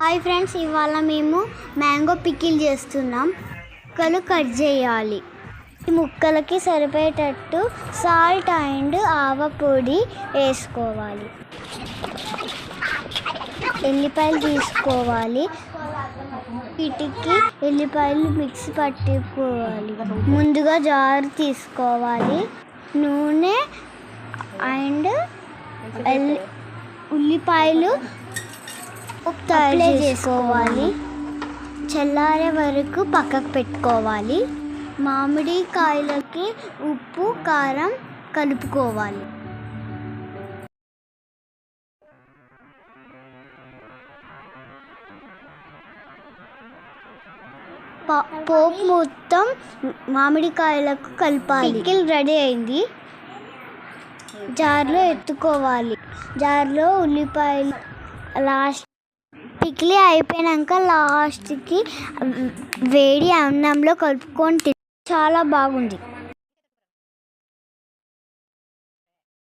Hi friends, ఇవాళ మేము mango pickle చేస్తున్నాం. ముక్కలు కట్ చేయాలి. ఈ ముక్కలకి సరిపోయేటట్టు సాల్ట్ అండ్ ఆవ పొడి వేసుకోవాలి. ఎల్లిపాయలు తీసుకోవాలి. వీటికి ఎల్లిపాయలు మిక్సీ పట్టుకోవాలి. ముందుగా జారు తీసుకోవాలి. నూనె అండ్ ఉల్లిపాయలు అప్లై చేసుకోవాలి. చల్లారే వరకు పక్కకు పెట్టుకోవాలి. మామిడికాయలకి ఉప్పు కారం కలుపుకోవాలి. పోపు మొత్తం మామిడికాయలకు కలపాలి. పికిల్ రెడీ అయింది. జార్లో ఎత్తుకోవాలి. జార్లో ఉల్లిపాయలు లాస్ట్ పికిలి అయిపోయాక లాస్ట్కి వేడి అన్నంలో కలుపుకొని చాలా బాగుంది.